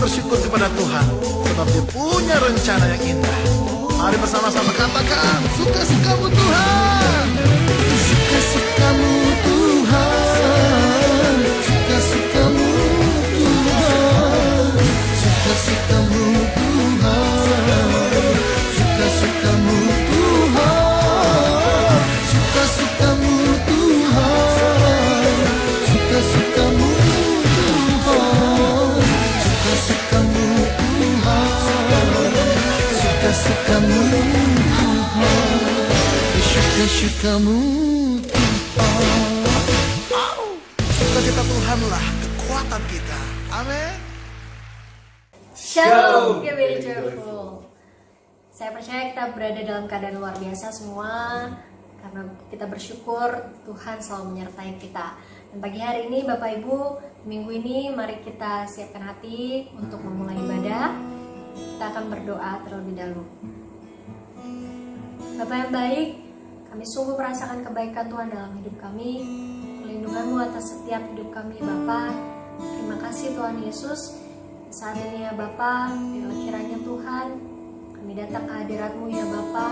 bersyukur kepada Tuhan, sebab Dia punya rencana yang indah. Mari bersama-sama katakan, suka-sukamu Tuhan. Suka-sukamu Tuhan, suka-sukamu Tuhan, suka-sukamu Tuhan, suka-sukamu Tuhan, suka-sukamu Tuhan, suka-sukamu Tuhan, suka-sukamu Tuhan, suka-sukamu Tuhan, suka-sukamu Tuhan. Sukacita Tuhanlah kekuatan kita. Amin. Shalom, be joyful. Saya percaya kita berada dalam keadaan luar biasa semua, karena kita bersyukur Tuhan selalu menyertai kita. Dan pagi hari ini Bapak Ibu, minggu ini mari kita siapkan hati untuk memulai ibadah. Kita akan berdoa terlebih dahulu. Bapak yang baik, kami sungguh merasakan kebaikan Tuhan dalam hidup kami, perlindungan-Mu atas setiap hidup kami Bapa. Terima kasih Tuhan Yesus. Saat ini ya Bapa, biarlah kiranya Tuhan, kami datang ke hadirat-Mu ya Bapa.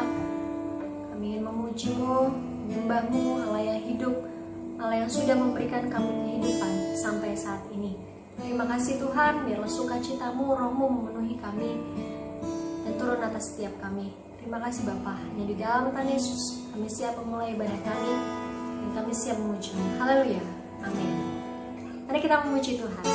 Kami ingin memuji-Mu, menyembah-Mu, Allah yang hidup, Allah yang sudah memberikan kami kehidupan sampai saat ini. Terima kasih Tuhan, biarlah sukacita-Mu, Roh-Mu memenuhi kami dan turun atas setiap kami. Terima kasih Bapa, hanya di dalam Tuhan Yesus kami siap memulai ibadah kami dan kami siap memuji-Mu. Haleluya, amin. Mari kita memuji Tuhan.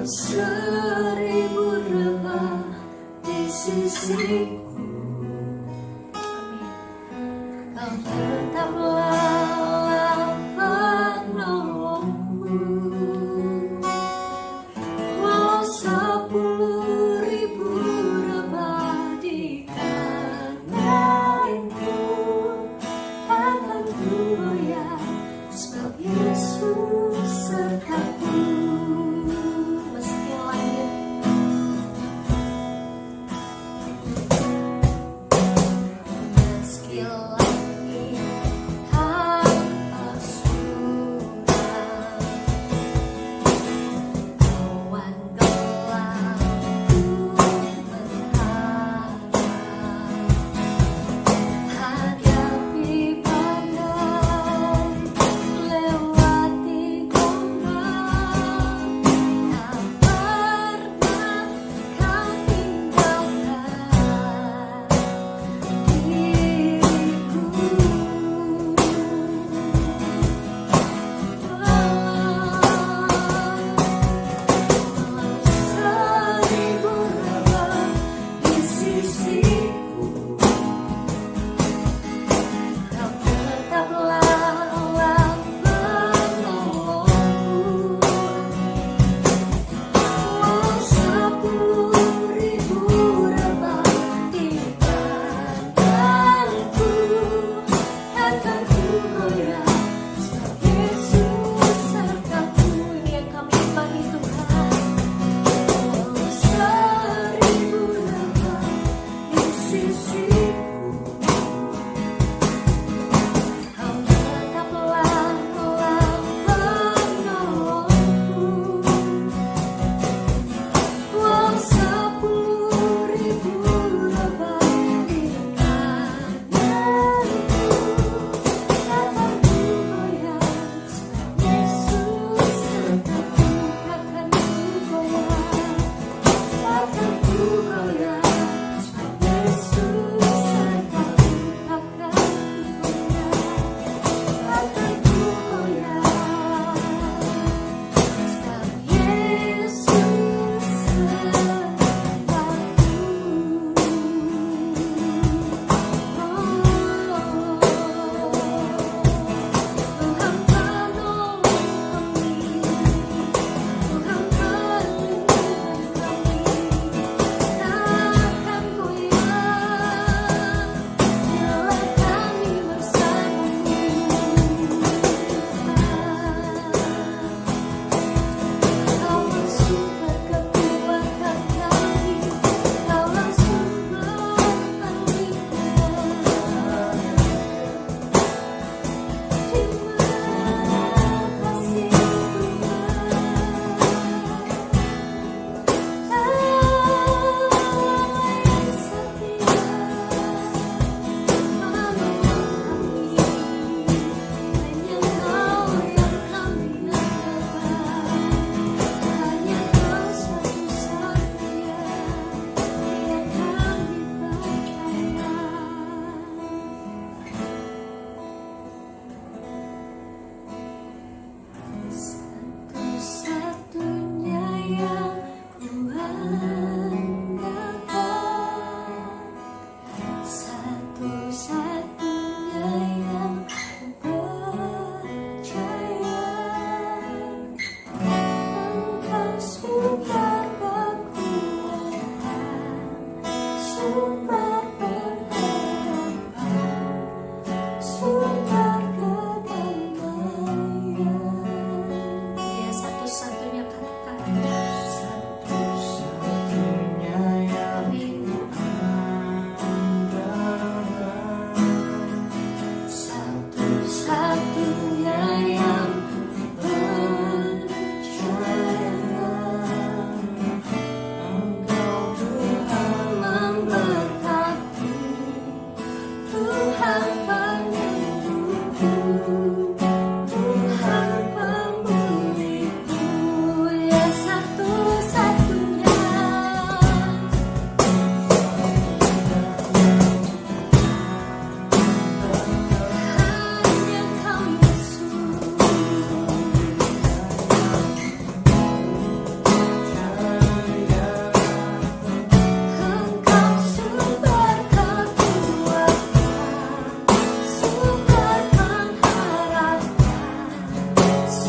1000 rebah di sisiku, kau tetaplah penolongku. Walau 10.000 rebah di kantaiku, akan ku goyah sebab Yesus sertaku. Meski langit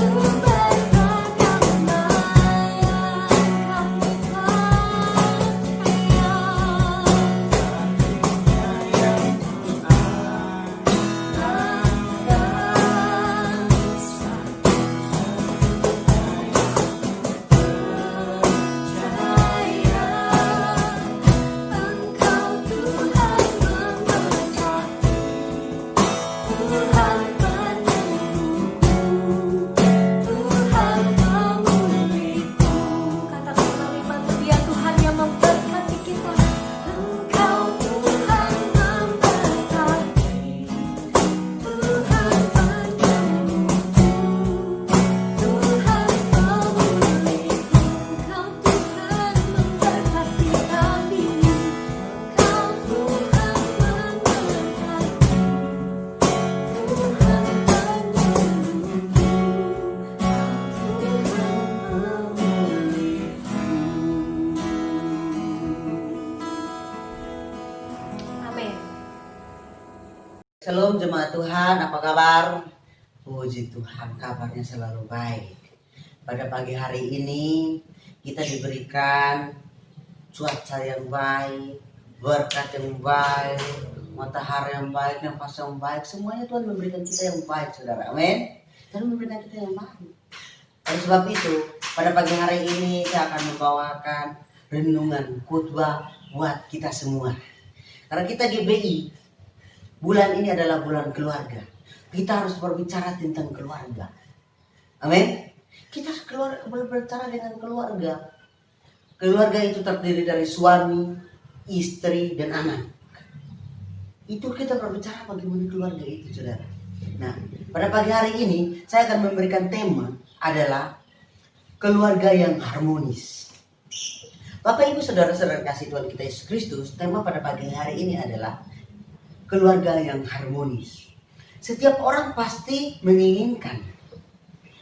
sumber kedamaian kami Amin. Shalom jemaat Tuhan, apa kabar? Puji Tuhan, kabarnya selalu baik. Pada pagi hari ini kita diberikan cuaca yang baik, berkat yang baik, matahari yang baik, nafas yang baik. Semuanya Tuhan memberikan kita yang baik, saudara. Amin. Tuhan memberikan kita yang baik. Oleh sebab itu, pada pagi hari ini saya akan membawakan renungan khotbah buat kita semua. Karena kita GBI, bulan ini adalah bulan keluarga. Kita harus berbicara tentang keluarga. Amin. Kita berbicara dengan keluarga. Keluarga itu terdiri dari suami, istri, dan anak. Itu kita berbicara bagaimana keluarga itu, saudara. Nah, pada pagi hari ini saya akan memberikan tema adalah keluarga yang harmonis. Bapak Ibu Saudara-saudara kasih Tuhan kita Yesus Kristus, tema pada pagi hari ini adalah keluarga yang harmonis. Setiap orang pasti menginginkan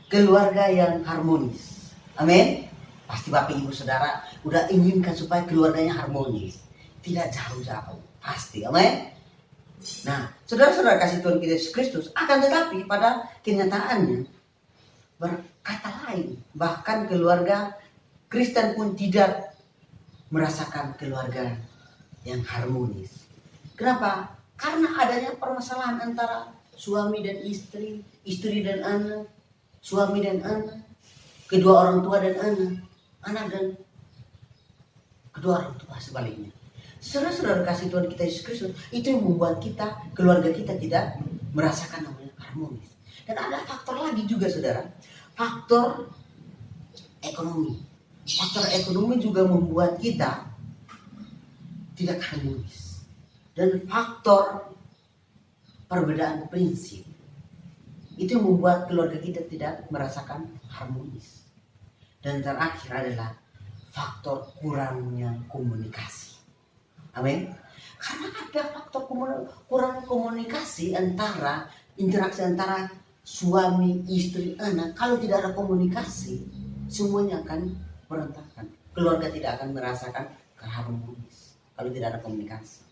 keluarga yang harmonis. Amin. Pasti Bapak Ibu Saudara udah inginkan supaya keluarganya harmonis. Tidak jauh-jauh. Pasti. Amin. Nah, saudara-saudara kasih Tuhan kita Yesus Kristus, akan tetapi pada kenyataannya berkata lain. Bahkan keluarga Kristen pun tidak merasakan keluarga yang harmonis. Kenapa? Karena adanya permasalahan antara suami dan istri, istri dan anak, suami dan anak, kedua orang tua dan anak dan kedua orang tua sebaliknya. Saudara-saudara kasih Tuhan kita Yesus Kristus, itu yang membuat kita, keluarga kita tidak merasakan namanya harmonis. Dan ada faktor lagi juga, saudara, faktor ekonomi. Faktor ekonomi juga membuat kita tidak harmonis. Dan faktor perbedaan prinsip itu yang membuat keluarga kita tidak merasakan harmonis. Dan terakhir adalah faktor kurangnya komunikasi. Amin. Karena ada faktor kurang komunikasi antara interaksi antara suami, istri, anak. Kalau tidak ada komunikasi, semuanya akan berantakan. Keluarga tidak akan merasakan keharmonis kalau tidak ada komunikasi.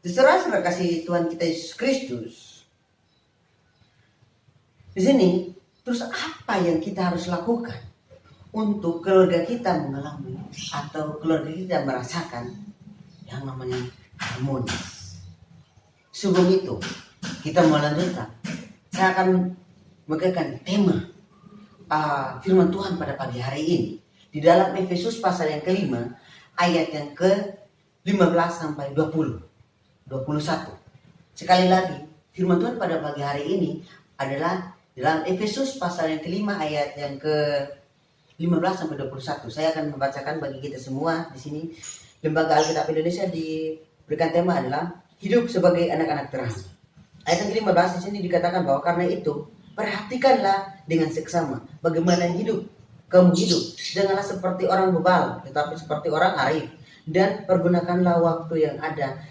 Saudara kasih Tuhan kita Yesus Kristus. Di sini, terus apa yang kita harus lakukan untuk keluarga kita mengalami atau keluarga kita merasakan yang namanya harmonis? Sebelum itu, kita melanjutkan. Saya akan memberikan tema firman Tuhan pada pagi hari ini di dalam Efesus pasal yang kelima ayat yang ke-15 sampai 21. Sekali lagi, firman Tuhan pada pagi hari ini adalah dalam Efesus pasal yang kelima ayat yang ke-15 sampai 21. Saya akan membacakan bagi kita semua di sini. Lembaga Alkitab Indonesia diberikan tema adalah hidup sebagai anak-anak terang. Ayat yang ke-15 di sini dikatakan bahwa karena itu perhatikanlah dengan seksama bagaimana kamu hidup. Janganlah seperti orang bebal, tetapi seperti orang arif. Dan pergunakanlah waktu yang ada,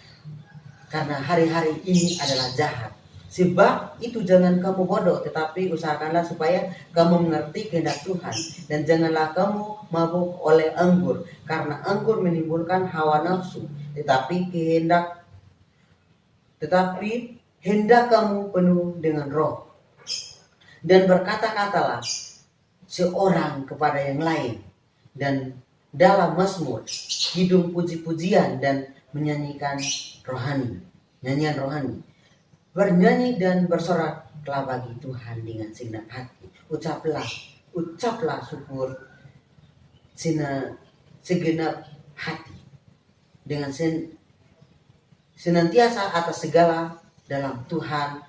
karena hari-hari ini adalah jahat. Sebab itu jangan kamu bodoh, tetapi usahakanlah supaya kamu mengerti kehendak Tuhan. Dan janganlah kamu mabuk oleh anggur, karena anggur menimbulkan hawa nafsu. Tetapi hendak kamu penuh dengan roh. dan berkata-katalah seorang kepada yang lain, dan dalam mazmur, hidung puji-pujian dan menyanyikan nyanyian rohani. Bernyanyi dan bersoraklah bagi Tuhan dengan segenap hati. Ucaplah syukur segenap hati dengan senantiasa atas segala dalam Tuhan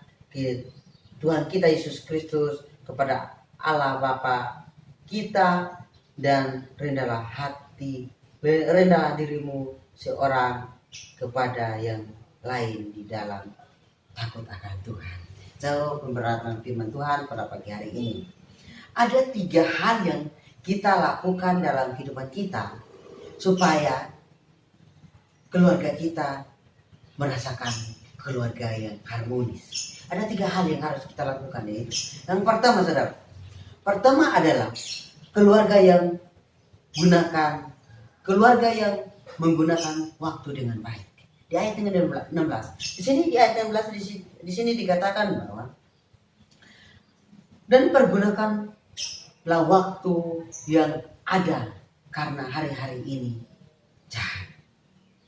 kita Yesus Kristus, kepada Allah Bapa kita, dan rendah dirimu seorang kepada yang lain di dalam takut akan Tuhan. Jauh pemberatan firman Tuhan pada pagi hari ini. Ada 3 hal yang kita lakukan dalam kehidupan kita supaya keluarga kita merasakan keluarga yang harmonis. Ada 3 hal yang harus kita lakukan, yaitu yang pertama, saudara. Pertama adalah keluarga yang menggunakan waktu dengan baik. Di ayat yang 16. Di ayat 16 di sini dikatakan bahwa dan pergunakanlah waktu yang ada karena hari-hari ini jahat.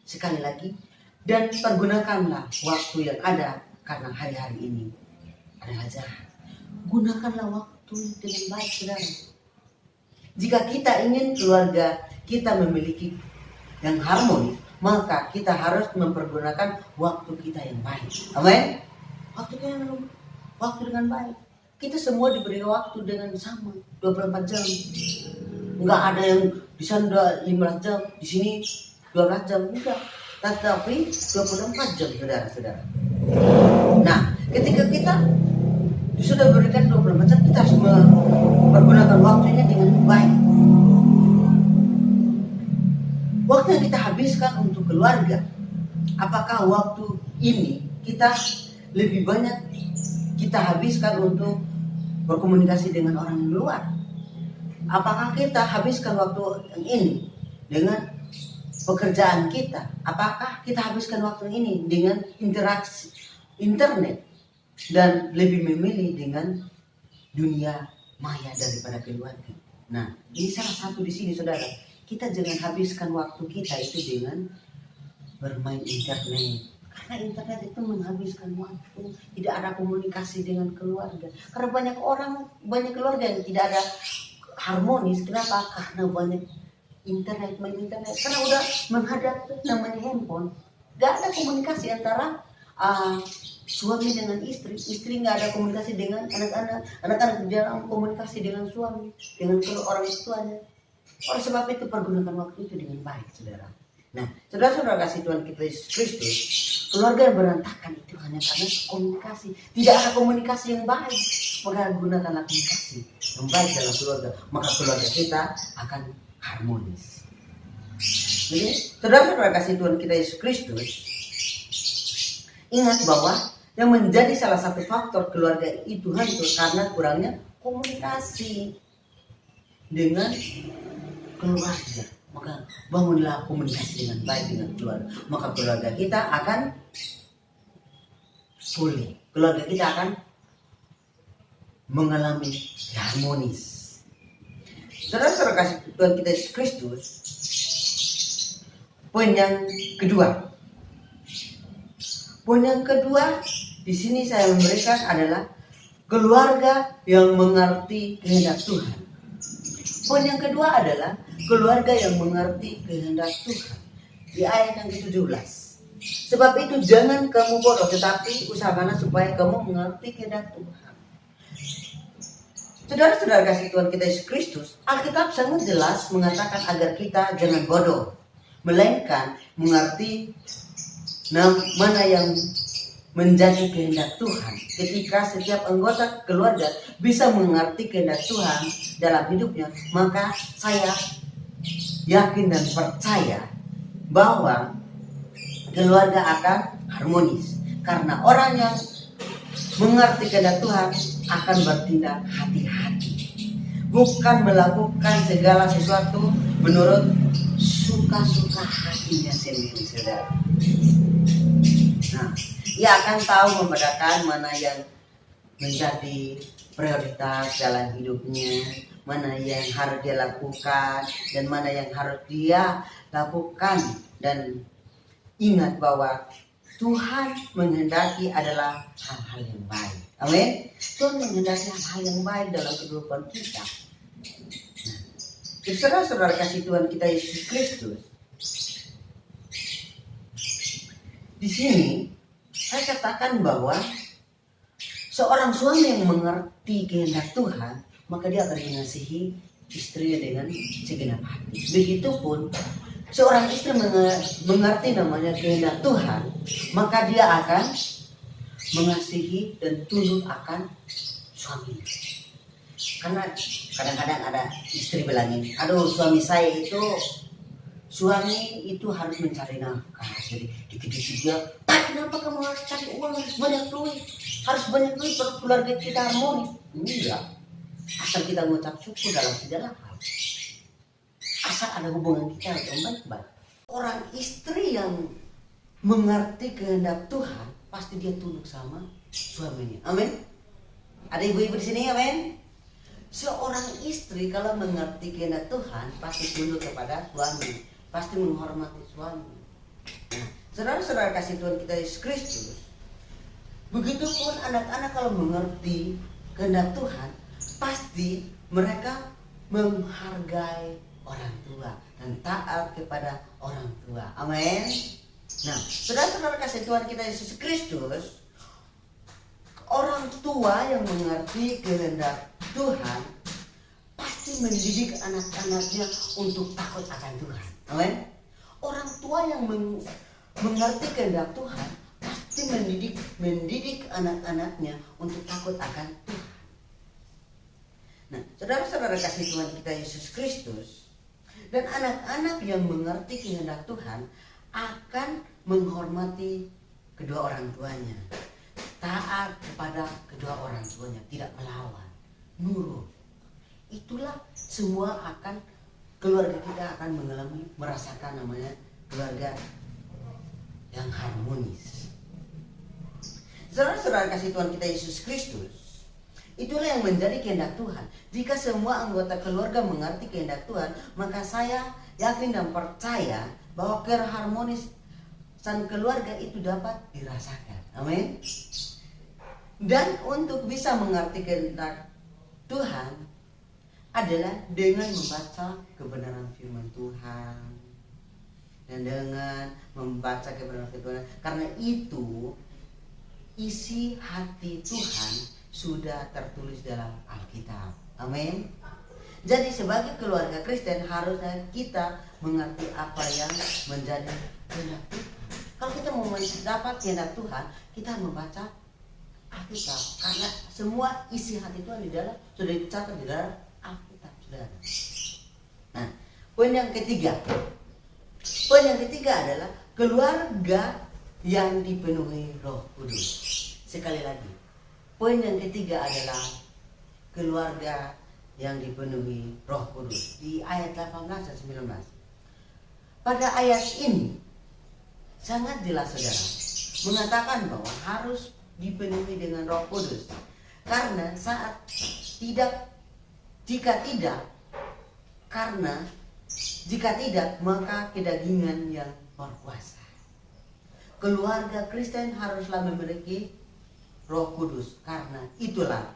Sekali lagi, dan pergunakanlah waktu yang ada karena hari-hari ini adalah jahat. Gunakanlah waktu dengan baik, saudara. Jika kita ingin keluarga kita memiliki yang harmonis, maka kita harus mempergunakan waktu kita yang baik. Amin. Waktu dengan baik. Kita semua diberi waktu dengan sama, 24 jam. Enggak ada yang di sana 15 jam, di sini 12 jam, enggak. Tetapi 24 jam, saudara-saudara. Nah, ketika kita sudah berikan 24 jam, kita harus mempergunakan waktunya dengan baik. Waktu yang kita habiskan untuk keluarga, apakah waktu ini kita lebih banyak kita habiskan untuk berkomunikasi dengan orang yang luar? Apakah kita habiskan waktu yang ini dengan pekerjaan kita? Apakah kita habiskan waktu ini dengan interaksi internet dan lebih memilih dengan dunia maya daripada keluarga? Nah, ini salah satu di sini, saudara. Kita jangan habiskan waktu kita itu dengan bermain internet. Karena internet itu menghabiskan waktu. Tidak ada komunikasi dengan keluarga. Karena banyak keluarga yang tidak ada harmonis. Kenapa? Karena banyak main internet. Karena udah menghadap namanya handphone. Gak ada komunikasi antara suami dengan istri nggak ada komunikasi dengan anak-anak dalam komunikasi dengan suami, dengan orang tuanya. Oleh sebab itu pergunakan waktu itu dengan baik, saudara. Nah, saudara-saudara kasih Tuhan kita Yesus Kristus, keluarga yang berantakan itu hanya karena komunikasi. Tidak ada komunikasi yang baik. Maka gunakanlah komunikasi yang baik dalam keluarga, maka keluarga kita akan harmonis. Jadi, saudara-saudara kasih Tuhan kita Yesus Kristus, ingat bahwa yang menjadi salah satu faktor keluarga itu hancur karena kurangnya komunikasi dengan keluarga. Maka bangunlah komunikasi dengan baik dengan keluarga, maka keluarga kita akan pulih. Keluarga kita akan mengalami harmonis. Saudara-saudara kasih Tuhan kita Yesus Kristus, poin yang kedua. Poin yang kedua di sini saya memberikan adalah keluarga yang mengerti kehendak Tuhan. Poin yang kedua adalah keluarga yang mengerti kehendak Tuhan. Di ayat yang ke-17. Sebab itu jangan kamu bodoh, tetapi usahakanlah supaya kamu mengerti kehendak Tuhan. Saudara-saudara kasih Tuhan kita Yesus Kristus, Alkitab sangat jelas mengatakan agar kita jangan bodoh, melainkan mengerti mana yang menjadi kehendak Tuhan. Ketika setiap anggota keluarga bisa mengerti kehendak Tuhan dalam hidupnya, maka saya yakin dan percaya bahwa keluarga akan harmonis. Karena orang yang mengerti kehendak Tuhan akan bertindak hati-hati, bukan melakukan segala sesuatu menurut suka-suka hatinya sendiri, saudara. Nah, ia akan tahu membedakan mana yang menjadi prioritas dalam hidupnya, mana yang harus dia lakukan dan mana yang harus dia lakukan. Dan ingat bahwa Tuhan menghendaki adalah hal-hal yang baik. Amin. Tuhan menghendaki hal-hal yang baik dalam kehidupan kita. Nah, saudara-saudara kasih Tuhan kita Yesus Kristus, di sini saya katakan bahwa seorang suami yang mengerti kehendak Tuhan, maka dia akan mengasihi istrinya dengan segenap hati. Begitupun seorang istri mengerti namanya kehendak Tuhan, maka dia akan mengasihi dan tunduk akan suaminya. Karena kadang-kadang ada istri bilangin, aduh suami saya itu harus mencari nafkah. Jadi dikit-dikit dia, kenapa kamu harus cari uang, harus banyak duit baru keluarga kita harmonis. Enggak, asal kita mengucap syukur dalam segala hal, asal ada hubungan kita yang baik-baik. Orang istri yang mengerti kehendak Tuhan pasti dia tunduk sama suaminya. Amin. Ada ibu-ibu di sini, amin. Seorang istri kalau mengerti kehendak Tuhan pasti tunduk kepada suami, pasti menghormati suami. Nah, saudara-saudara kasih Tuhan kita Yesus Kristus, begitupun anak-anak kalau mengerti kehendak Tuhan, pasti mereka menghargai orang tua dan taat kepada orang tua. Amin. Nah, saudara-saudara kasih Tuhan kita Yesus Kristus, orang tua yang mengerti kehendak Tuhan pasti mendidik anak-anaknya untuk takut akan Tuhan. Amin. Orang tua yang mengerti kehendak Tuhan pasti mendidik anak-anaknya untuk takut akan Tuhan. Nah, saudara-saudara kasih Tuhan kita Yesus Kristus, dan anak-anak yang mengerti kehendak Tuhan akan menghormati kedua orang tuanya, taat kepada kedua orang tuanya, tidak melawan, nurut. Itulah semua akan keluarga kita akan merasakan namanya keluarga yang harmonis. Saudara-saudara kasih Tuhan kita Yesus Kristus, itulah yang menjadi kehendak Tuhan. Jika semua anggota keluarga mengerti kehendak Tuhan, maka saya yakin dan percaya bahwa keharmonisan keluarga itu dapat dirasakan. Amin. Dan untuk bisa mengerti kehendak Tuhan adalah dengan membaca kebenaran firman Tuhan dan dengan membaca kebenaran firman Tuhan, karena itu isi hati Tuhan sudah tertulis dalam Alkitab. Amin. Jadi sebagai keluarga Kristen harusnya kita mengerti apa yang menjadi kehendak Tuhan. Kalau kita mau mendapat kehendak Tuhan, kita membaca Alkitab, karena semua isi hati Tuhan di dalam sudah dicatat di dalam Alkitab, saudara. Nah, poin yang ketiga adalah keluarga yang dipenuhi Roh Kudus. Sekali lagi, poin yang ketiga adalah keluarga yang dipenuhi Roh Kudus. Di ayat 18 dan 19. Pada ayat ini sangat jelas, saudara, mengatakan bahwa harus dipenuhi dengan Roh Kudus. Karena jika tidak maka kedagingan yang berkuasa. Keluarga Kristen haruslah memiliki Roh Kudus, karena itulah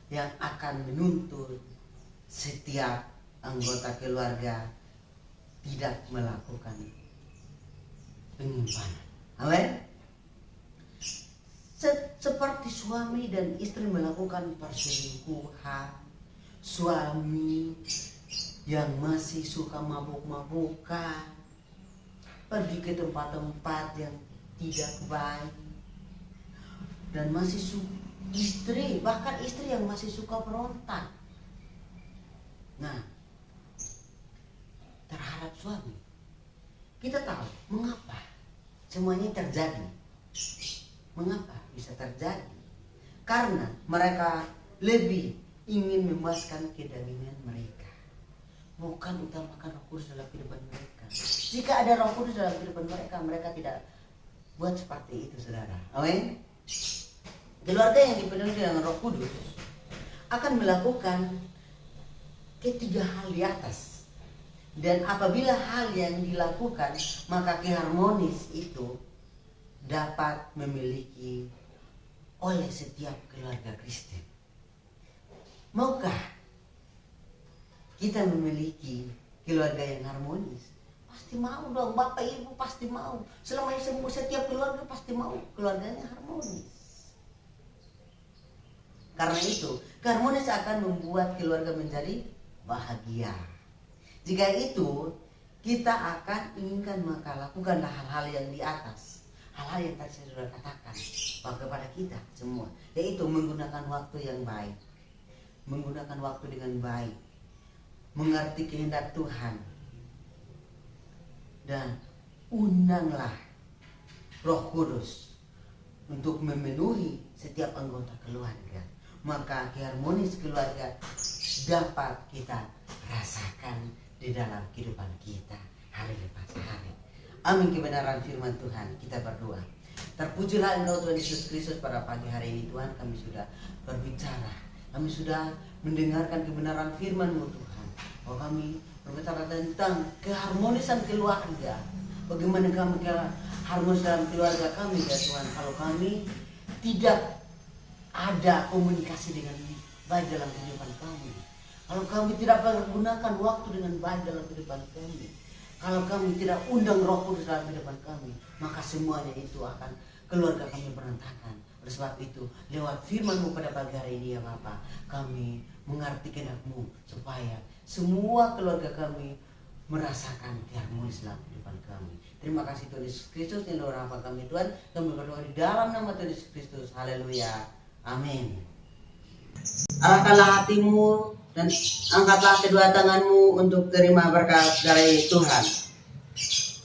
yang akan menuntut setiap anggota keluarga tidak melakukan penyimpanan. Amin. Seperti suami dan istri melakukan perselingkuhan, suami yang masih suka mabuk-mabukan, pergi ke tempat-tempat yang tidak baik, dan masih bahkan istri yang masih suka berontak, nah, terhadap suami. Kita tahu mengapa semuanya terjadi. Mengapa bisa terjadi? Karena mereka lebih ingin memuaskan kedagingan mereka, bukan utamakan Roh Kudus dalam kehidupan mereka. Jika ada Roh Kudus dalam kehidupan mereka, mereka tidak buat seperti itu, saudara. Amin. keluarga yang dipenuhi dengan Roh Kudus akan melakukan ketiga hal di atas. Dan apabila hal yang dilakukan, maka keharmonis itu dapat memiliki oleh setiap keluarga Kristen. Maukah kita memiliki keluarga yang harmonis? Pasti mau dong, Bapak Ibu pasti mau. Selama semua setiap keluarga pasti mau keluarganya harmonis. Karena itu, keharmonis akan membuat keluarga menjadi bahagia. Jika itu, kita akan inginkan maka lakukanlah hal-hal yang di atas. Hal-hal yang tadi saya sudah katakan kepada kita semua, yaitu menggunakan waktu yang baik. Menggunakan waktu dengan baik. Mengerti kehendak Tuhan. Dan undanglah Roh Kudus untuk memenuhi setiap anggota keluarga. Maka keharmonis keluarga dapat kita rasakan di dalam kehidupan kita hari lepas hari. Amin. Kebenaran firman Tuhan, kita berdoa. Terpujilah Engkau Tuhan Yesus Kristus. Pada pagi hari ini Tuhan, kami sudah berbicara, kami sudah mendengarkan kebenaran firman-Mu Tuhan, bahwa kami berbicara tentang keharmonisan keluarga. Bagaimana kami harmonis dalam keluarga kami ya Tuhan, kalau kami tidak ada komunikasi dengan baik dalam kehidupan kami, kalau kami tidak menggunakan waktu dengan baik dalam kehidupan kami, kalau kami tidak undang Roh Kudus dalam kehidupan kami, maka semuanya itu akan keluarga kami berantakan. Oleh sebab itu, lewat firman-Mu pada pagi hari ini ya Bapa, kami mengerti kehendak-Mu supaya semua keluarga kami merasakan keharmonis dalam kehidupan kami. Terima kasih Tuhan Yesus Kristus yang doa hamba kami Tuhan. Kami berdoa di dalam nama Tuhan Yesus Kristus. Haleluya. Amin. Arahkanlah hatimu dan angkatlah kedua tanganmu untuk terima berkat dari Tuhan.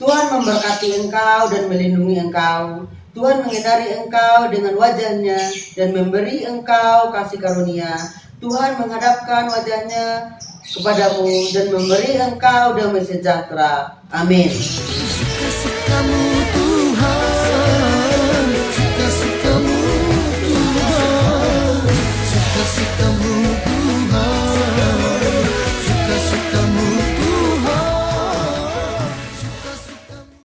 Tuhan memberkati engkau dan melindungi engkau. Tuhan mengedari engkau dengan wajahnya dan memberi engkau kasih karunia. Tuhan menghadapkan wajahnya kepadamu dan memberi engkau damai sejahtera. Amin. Suka-sukamu